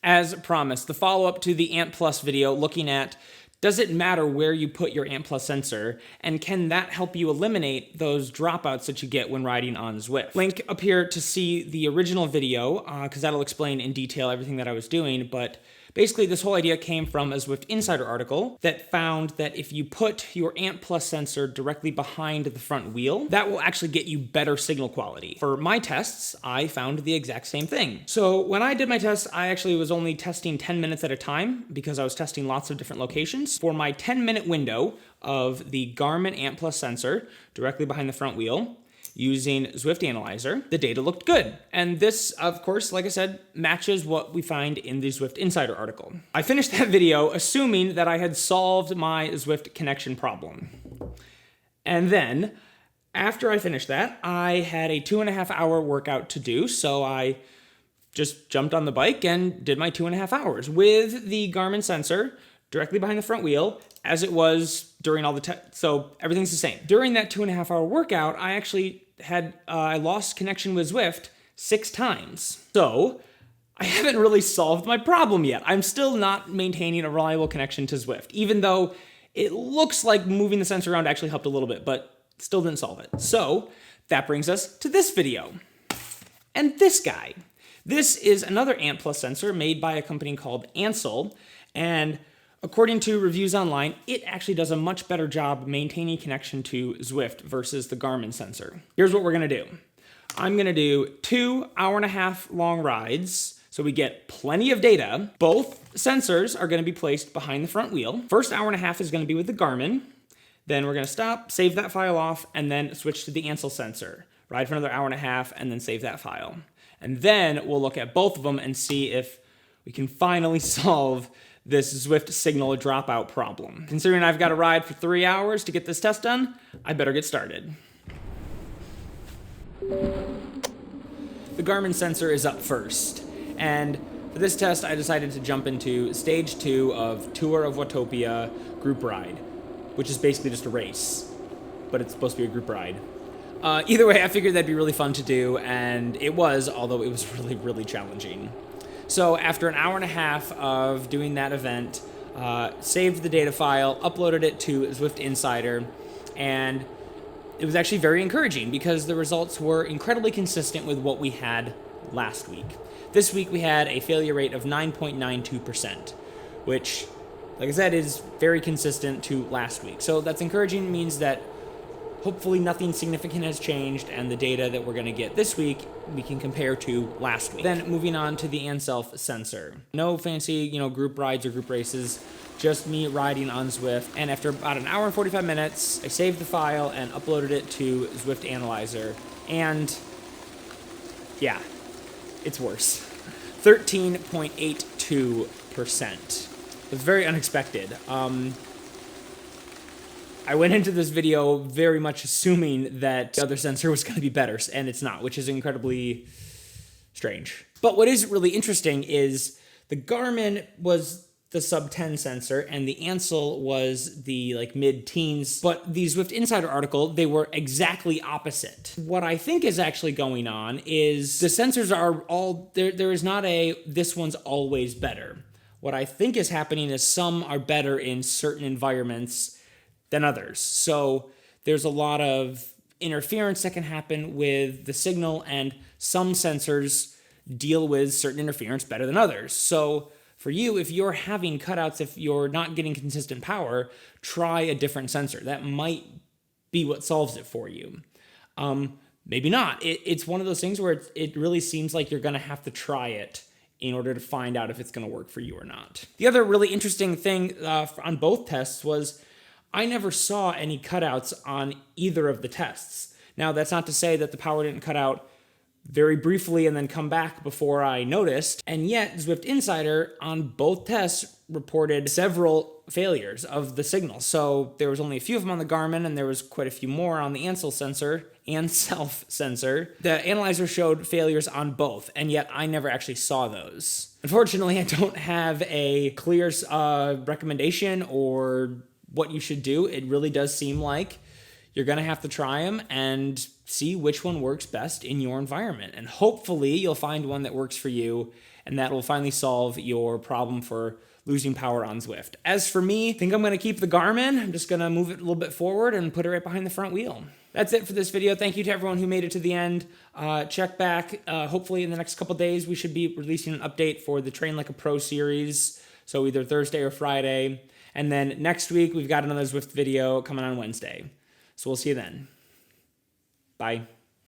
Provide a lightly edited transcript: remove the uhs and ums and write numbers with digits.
As promised, the follow-up to the Ant Plus video looking at does it matter where you put your Ant Plus sensor, and can that help you eliminate those dropouts that you get when riding on Zwift? Link up here to see the original video, because that'll explain in detail everything that I was doing, but basically this whole idea came from a Zwift Insider article that found that if you put your Ant Plus sensor directly behind the front wheel, that will actually get you better signal quality. For my tests, I found the exact same thing. So when I did my tests, I actually was only testing 10 minutes at a time because I was testing lots of different locations. For my 10-minute window of the Garmin Ant Plus sensor directly behind the front wheel, using Zwift Analyzer, the data looked good. And this, of course, like I said, matches what we find in the Zwift Insider article. I finished that video assuming that I had solved my Zwift connection problem. And then, after I finished that, I had a 2.5-hour workout to do, so I just jumped on the bike and did my 2.5 hours with the Garmin sensor directly behind the front wheel, as it was during all the so everything's the same. During that 2.5-hour workout, I actually had, I lost connection with Zwift 6 times. So I haven't really solved my problem yet. I'm still not maintaining a reliable connection to Zwift, even though it looks like moving the sensor around actually helped a little bit, but still didn't solve it. So that brings us to this video. And this guy. This is another Ant Plus sensor made by a company called Anself, and according to reviews online, it actually does a much better job maintaining connection to Zwift versus the Garmin sensor. Here's what we're gonna do. I'm gonna do 2 hour-and-a-half long rides, so we get plenty of data. Both sensors are gonna be placed behind the front wheel. First hour-and-a-half is gonna be with the Garmin. Then we're gonna stop, save that file off, and then switch to the Anself sensor. Ride for another hour-and-a-half, and then save that file. And then we'll look at both of them and see if we can finally solve this Zwift signal dropout problem. Considering I've got to ride for 3 hours to get this test done, I better get started. The Garmin sensor is up first, and for this test I decided to jump into stage 2 of Tour of Watopia group ride, which is basically just a race, but it's supposed to be a group ride. Either way, I figured that'd be really fun to do, and it was, although it was really, really challenging. So after an hour-and-a-half of doing that event, saved the data file, uploaded it to Zwift Insider, and it was actually very encouraging because the results were incredibly consistent with what we had last week. This week we had a failure rate of 9.92%, which, like I said, is very consistent to last week. So that's encouraging, means that hopefully nothing significant has changed, and the data that we're going to get this week we can compare to last week. Then moving on to the Anself sensor. No fancy, group rides or group races, just me riding on Zwift. And after about an hour and 45 minutes, I saved the file and uploaded it to Zwift Analyzer. And yeah, it's worse. 13.82%. It was very unexpected. I went into this video very much assuming that the other sensor was going to be better, and it's not, which is incredibly strange. But what is really interesting is the Garmin was the sub-10 sensor, and the Anself was the mid-teens. But the Zwift Insider article, they were exactly opposite. What I think is actually going on is the sensors are all, there is not a, this one's always better. What I think is happening is some are better in certain environments than others. So there's a lot of interference that can happen with the signal, and some sensors deal with certain interference better than others. So for you, if you're having cutouts, if you're not getting consistent power, try a different sensor. That might be what solves it for you. Maybe not. It's one of those things where it really seems like you're gonna have to try it in order to find out if it's gonna work for you or not. The other really interesting thing on both tests was I never saw any cutouts on either of the tests. Now, that's not to say that the power didn't cut out very briefly and then come back before I noticed, and yet Zwift Insider on both tests reported several failures of the signal. So there was only a few of them on the Garmin, and there was quite a few more on the Anself sensor. The analyzer showed failures on both, and yet I never actually saw those. Unfortunately, I don't have a clear recommendation or what you should do. It really does seem like you're going to have to try them and see which one works best in your environment. And hopefully you'll find one that works for you and that will finally solve your problem for losing power on Zwift. As for me, I think I'm going to keep the Garmin. I'm just going to move it a little bit forward and put it right behind the front wheel. That's it for this video. Thank you to everyone who made it to the end. Check back. Hopefully in the next couple days, we should be releasing an update for the Train Like a Pro series. So either Thursday or Friday. And then next week, we've got another Zwift video coming on Wednesday. So we'll see you then. Bye.